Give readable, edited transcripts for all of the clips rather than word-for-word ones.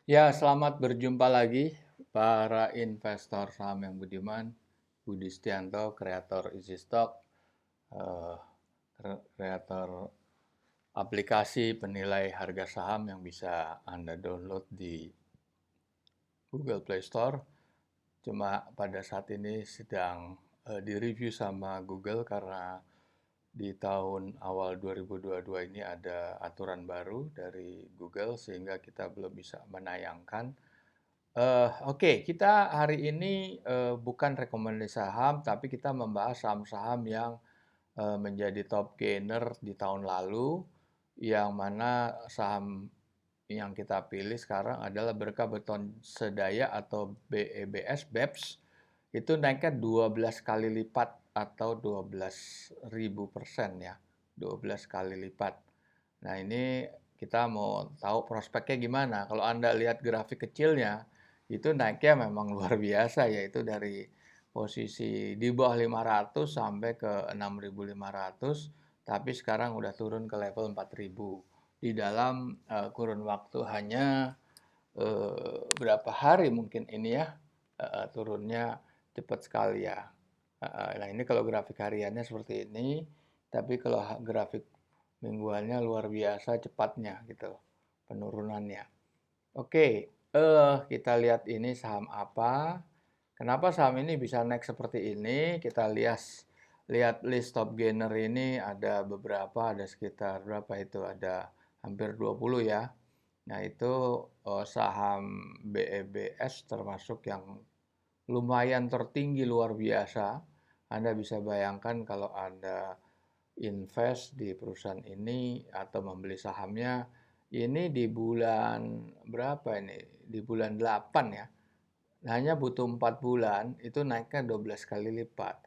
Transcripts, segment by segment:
Ya, selamat berjumpa lagi para investor saham yang budiman. Budi Setianto, kreator Easy Stock, eh, kreator aplikasi penilai harga saham yang bisa Anda download di Google Play Store. Cuma pada saat ini sedang direview sama Google karena di tahun awal 2022 ini ada aturan baru dari Google sehingga kita belum bisa menayangkan. Oke, kita hari ini bukan rekomendasi saham, tapi kita membahas saham-saham yang menjadi top gainer di tahun lalu, yang mana saham yang kita pilih sekarang adalah Berkah Beton Sedaya atau BEBS, BEPS, itu naiknya 12 kali lipat atau 12.000% ya, 12 kali lipat. Nah ini kita mau tahu prospeknya gimana. Kalau Anda lihat grafik kecilnya, itu naiknya memang luar biasa, yaitu dari posisi di bawah 500 sampai ke 6.500, tapi sekarang udah turun ke level 4.000 di dalam kurun waktu hanya berapa hari mungkin ini ya, turunnya cepat sekali ya. Nah ini kalau grafik hariannya seperti ini, tapi kalau grafik mingguannya luar biasa cepatnya gitu penurunannya. Oke, kita lihat ini saham apa. Kenapa saham ini bisa naik seperti ini? Kita lihat list top gainer ini ada beberapa, ada sekitar berapa itu? Ada hampir 20 ya. Nah, itu saham BEBS termasuk yang lumayan tertinggi luar biasa. Anda bisa bayangkan kalau Anda invest di perusahaan ini atau membeli sahamnya ini di bulan berapa ini? Di bulan 8 ya. Hanya butuh 4 bulan itu naiknya 12 kali lipat.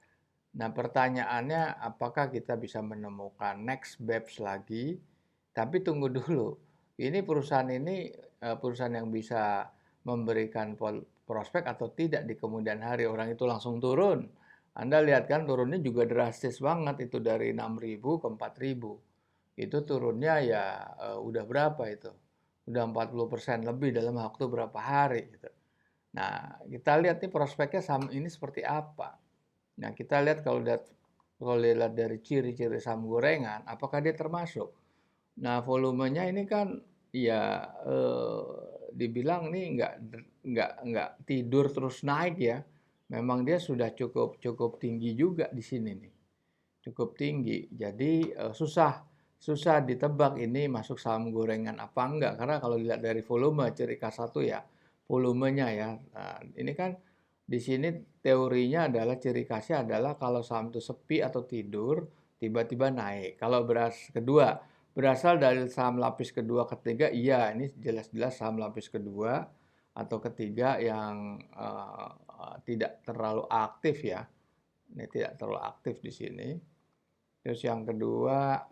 Nah, pertanyaannya apakah kita bisa menemukan next BEPS lagi? Tapi tunggu dulu. Ini perusahaan ini perusahaan yang bisa memberikan prospek atau tidak di kemudian hari. Orang itu langsung turun. Anda lihat kan turunnya juga drastis banget itu dari 6.000 ke 4.000. Itu turunnya ya udah berapa itu? Udah 40% lebih dalam waktu berapa hari gitu. Nah, kita lihat nih prospeknya saham ini seperti apa. Nah, kita lihat kalau lihat dari ciri-ciri saham gorengan, apakah dia termasuk? Nah, volumenya ini kan ya dibilang nih nggak tidur terus naik ya. Memang dia sudah cukup cukup tinggi juga di sini nih, cukup tinggi. Jadi susah susah ditebak ini masuk saham gorengan apa enggak karena kalau dilihat dari volume ciri khas satu ya volumenya ya. Nah, ini kan di sini teorinya adalah ciri khasnya adalah kalau saham itu sepi atau tidur tiba-tiba naik. Kalau kedua berasal dari saham lapis kedua ketiga, iya ini jelas-jelas saham lapis kedua atau ketiga yang tidak terlalu aktif ya. Ini tidak terlalu aktif di sini. Terus yang kedua,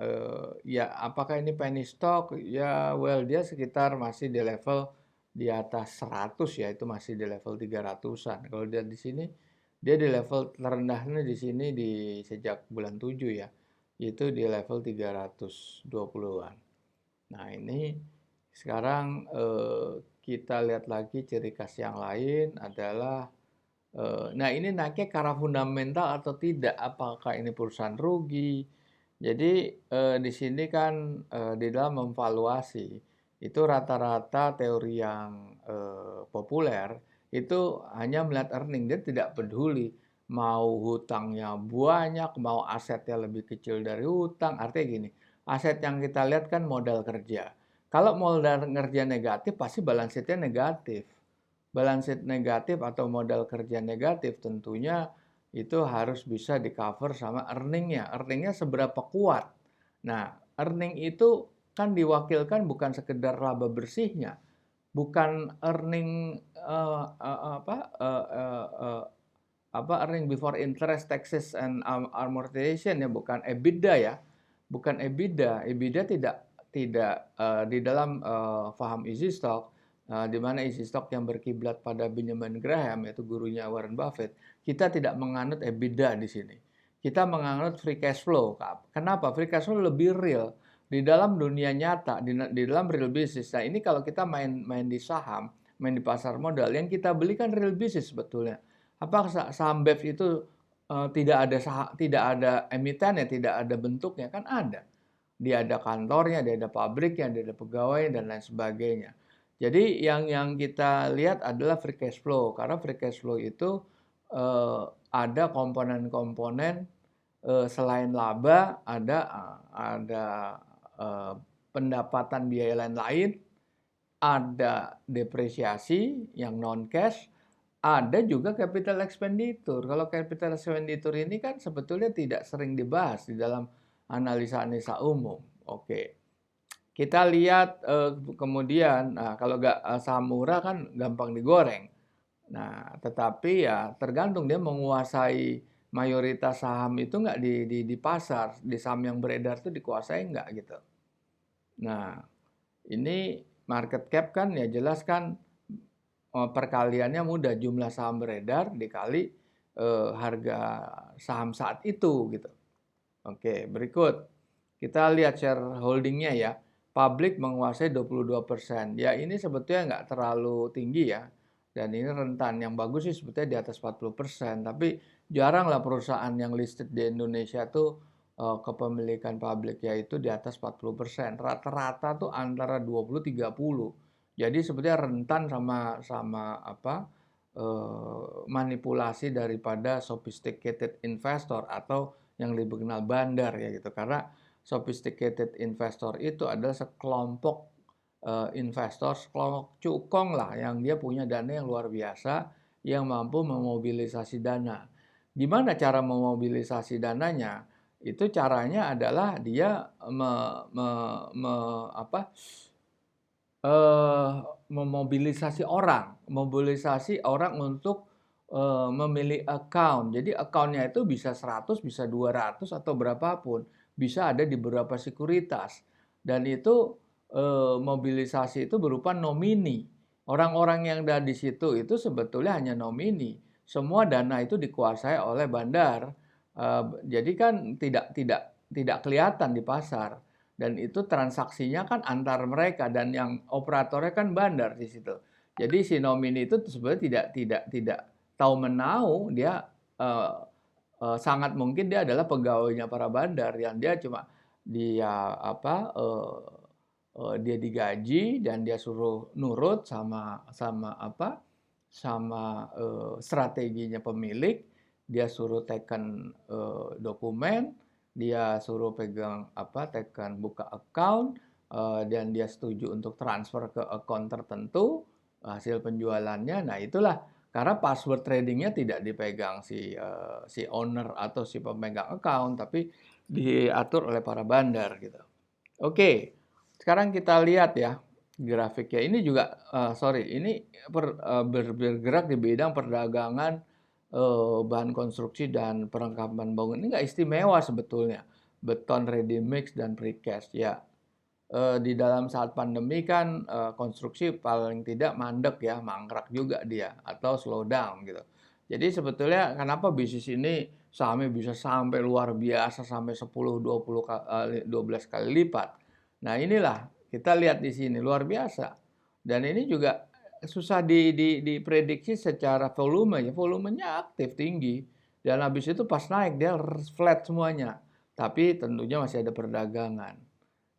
ya apakah ini penny stock? Ya, well dia sekitar masih di level di atas 100 ya, itu masih di level 300-an. Kalau dia di sini, dia di level terendahnya di sini di sejak bulan 7 ya, itu di level 320-an. Nah ini sekarang kita lihat lagi ciri khas yang lain adalah nah ini naiknya karena fundamental atau tidak? Apakah ini perusahaan rugi? Jadi di sini kan di dalam memvaluasi itu rata-rata teori yang populer itu hanya melihat earning, dia tidak peduli mau hutangnya banyak, mau asetnya lebih kecil dari hutang. Artinya gini, aset yang kita lihat kan modal kerja. Kalau modal kerja negatif pasti balance sheet-nya negatif. Balance sheet negatif atau modal kerja negatif tentunya itu harus bisa di cover sama earningnya. Earningnya seberapa kuat. Nah, earning itu kan diwakilkan bukan sekedar laba bersihnya, bukan earning apa earning before interest, taxes and amortization ya, bukan EBITDA ya, bukan EBITDA. EBITDA tidak di dalam paham easy stock, di mana easy stock yang berkiblat pada Benjamin Graham yaitu gurunya Warren Buffett, kita tidak menganut EBITDA di sini. Kita menganut free cash flow. Kenapa? Free cash flow lebih real. di dalam dunia nyata, di dalam real business. Nah, ini kalau kita main di saham, main di pasar modal, yang kita beli kan real business sebetulnya. Apa saham BEF itu tidak ada emitennya, tidak ada bentuknya, kan ada. Dia ada kantornya, dia ada pabriknya, dia ada pegawai dan lain sebagainya. Jadi yang kita lihat adalah free cash flow, karena free cash flow itu ada komponen-komponen selain laba, ada pendapatan biaya lain, ada depresiasi yang non cash, ada juga capital expenditure. Kalau capital expenditure ini kan sebetulnya tidak sering dibahas di dalam analisa-analisa umum. Oke. Kita lihat kemudian, nah, kalau saham murah kan gampang digoreng. Nah, tetapi ya tergantung dia menguasai mayoritas saham itu nggak di pasar, di saham yang beredar itu dikuasai nggak gitu. Nah, ini market cap kan ya jelas kan perkaliannya mudah, jumlah saham beredar dikali harga saham saat itu gitu. Oke, berikut kita lihat shareholdingnya ya. Publik menguasai 22%. Ya ini sebetulnya nggak terlalu tinggi ya. Dan ini rentan. Yang bagus sih sebetulnya di atas 40%. Tapi jarang lah perusahaan yang listed di Indonesia tuh kepemilikan publik yaitu di atas 40%. Rata-rata tuh antara 20-30. Jadi sebetulnya rentan sama manipulasi daripada sophisticated investor atau yang lebih kenal bandar ya gitu. Karena sophisticated investor itu adalah sekelompok investor, sekelompok cukong lah yang dia punya dana yang luar biasa yang mampu memobilisasi dana. Gimana cara memobilisasi dananya? Itu caranya adalah dia memobilisasi orang untuk memilih account. Jadi account-nya itu bisa 100, bisa 200 atau berapapun, bisa ada di beberapa sekuritas. Dan itu mobilisasi itu berupa nomini. Orang-orang yang ada di situ itu sebetulnya hanya nomini. Semua dana itu dikuasai oleh bandar. Jadi kan tidak kelihatan di pasar. Dan itu transaksinya kan antar mereka dan yang operatornya kan bandar di situ. Jadi si nomini itu sebenarnya tidak tahu menau, dia sangat mungkin dia adalah pegawainya para bandar yang dia cuma dia digaji dan dia suruh nurut sama strateginya pemilik, dia suruh teken dokumen, dia suruh tekan buka account, dan dia setuju untuk transfer ke account tertentu hasil penjualannya. Nah itulah karena password tradingnya tidak dipegang si owner atau si pemegang account, tapi diatur oleh para bandar gitu. Oke, sekarang kita lihat ya grafiknya. Ini juga ini bergerak di bidang perdagangan bahan konstruksi dan perlengkapan bangunan. Ini nggak istimewa sebetulnya. Beton ready mix dan precast ya. Di dalam saat pandemi kan konstruksi paling tidak mandek ya, mangkrak juga dia atau slow down gitu. Jadi sebetulnya kenapa bisnis ini sahamnya bisa sampai luar biasa sampai 10, 20, 12 kali lipat. Nah, inilah kita lihat di sini luar biasa. Dan ini juga susah diprediksi secara volume ya. Volumenya aktif tinggi. Dan habis itu pas naik dia flat semuanya. Tapi tentunya masih ada perdagangan.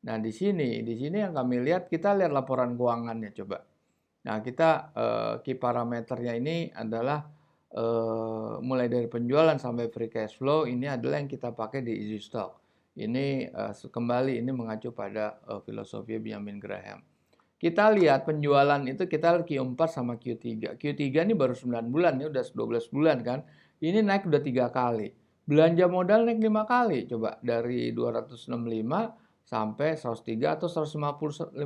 Nah, di sini yang kami lihat, kita lihat laporan keuangannya coba. Nah, kita key parameternya ini adalah mulai dari penjualan sampai free cash flow, ini adalah yang kita pakai di Easy Stock. Ini kembali ini mengacu pada filosofi Benjamin Graham. Kita lihat penjualan itu kita Q4 sama Q3. Q3 ini baru 9 bulan, ini udah 12 bulan kan. Ini naik udah 3 kali. Belanja modal naik 5 kali. Coba dari 265 sampai 103 atau 154.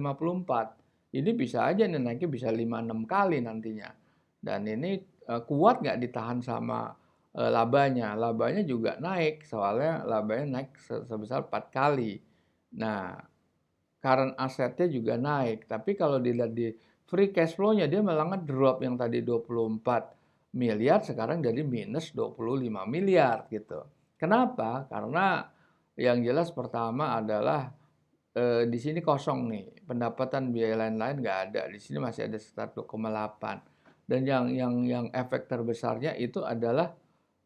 Ini bisa aja nih naiknya bisa 5-6 kali nantinya. Dan ini kuat nggak ditahan sama labanya. Labanya juga naik, soalnya labanya naik sebesar 4 kali. Nah, current asetnya juga naik. Tapi kalau dilihat di free cash flow-nya, dia malah drop yang tadi 24 miliar, sekarang jadi minus 25 miliar gitu. Kenapa? Karena yang jelas pertama adalah di sini kosong nih, pendapatan biaya lain-lain nggak ada. Di sini masih ada sekitar 2,8. Dan yang efek terbesarnya itu adalah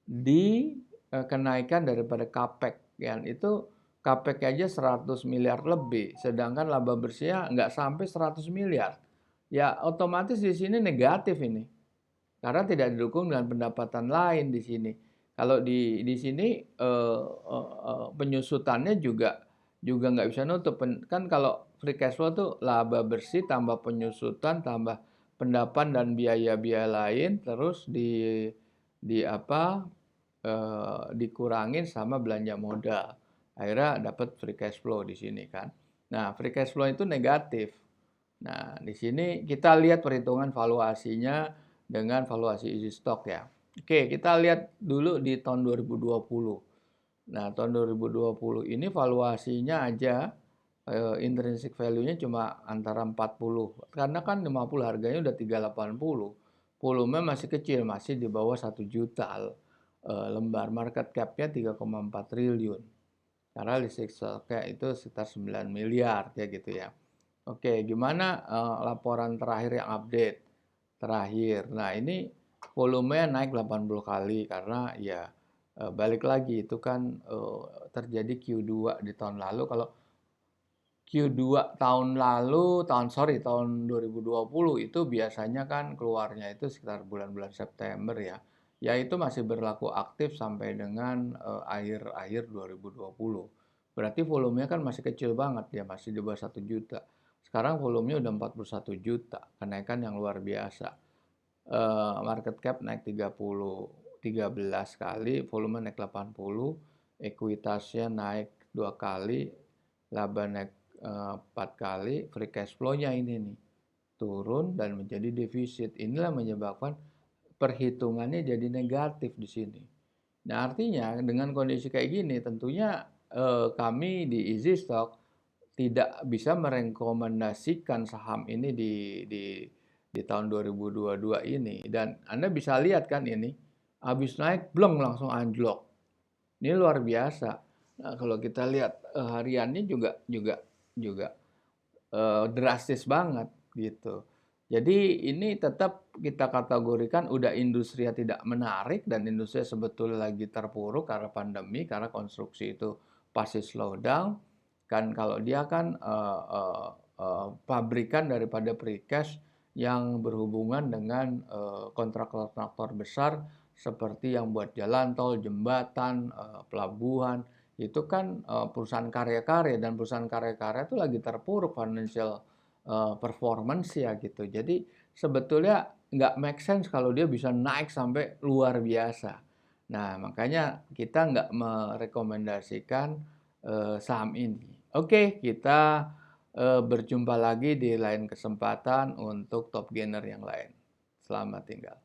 di kenaikan daripada CAPEX, kan itu CAPEX aja 100 miliar lebih, sedangkan laba bersihnya nggak sampai 100 miliar. Ya otomatis di sini negatif ini, karena tidak didukung dengan pendapatan lain di sini. Kalau di sini penyusutannya juga nggak bisa nutup. Kan kalau free cash flow tuh laba bersih tambah penyusutan tambah pendapat dan biaya-biaya lain, terus di apa dikurangin sama belanja modal. Akhirnya dapat free cash flow di sini kan. Nah, free cash flow itu negatif. Nah, di sini kita lihat perhitungan valuasinya dengan valuasi easy stock ya. Oke, kita lihat dulu di tahun 2020. Nah, tahun 2020 ini valuasinya aja intrinsic value-nya cuma antara 40. Karena kan 50 harganya udah 380. Volume masih kecil, masih di bawah 1 juta lembar. Market cap-nya 3,4 triliun. Karena listrik stock-nya itu sekitar 9 miliar ya gitu ya. Oke, gimana laporan terakhir yang update terakhir. Nah, ini volumenya naik 80 kali karena ya balik lagi itu kan terjadi Q2 di tahun lalu. Kalau Q2 tahun lalu, tahun 2020 itu biasanya kan keluarnya itu sekitar bulan-bulan September ya. Ya itu masih berlaku aktif sampai dengan akhir-akhir 2020. Berarti volumenya kan masih kecil banget ya, masih di bawah 1 juta. Sekarang volumenya udah 41 juta, kenaikan yang luar biasa. Market cap naik 13 kali, volume naik 80, ekuitasnya naik 2 kali, laba naik 4 kali, free cash flow-nya ini nih turun dan menjadi defisit. Inilah menyebabkan perhitungannya jadi negatif di sini. Nah, artinya dengan kondisi kayak gini tentunya kami di Easy Stock tidak bisa merekomendasikan saham ini di tahun 2022 ini. Dan Anda bisa lihat kan ini, habis naik, blong langsung anjlok. Ini luar biasa. Nah, kalau kita lihat hariannya juga drastis banget gitu. Jadi ini tetap kita kategorikan udah industri yang tidak menarik dan industri sebetulnya lagi terpuruk karena pandemi, karena konstruksi itu pasti slow down. Kan kalau dia kan pabrikan daripada precast yang berhubungan dengan kontraktor-kontraktor besar seperti yang buat jalan tol, jembatan, pelabuhan, itu kan perusahaan karya-karya, dan perusahaan karya-karya itu lagi terpuruk financial performance ya gitu. Jadi sebetulnya nggak make sense kalau dia bisa naik sampai luar biasa. Nah, makanya kita nggak merekomendasikan saham ini. Oke, kita berjumpa lagi di lain kesempatan untuk top gainer yang lain. Selamat tinggal.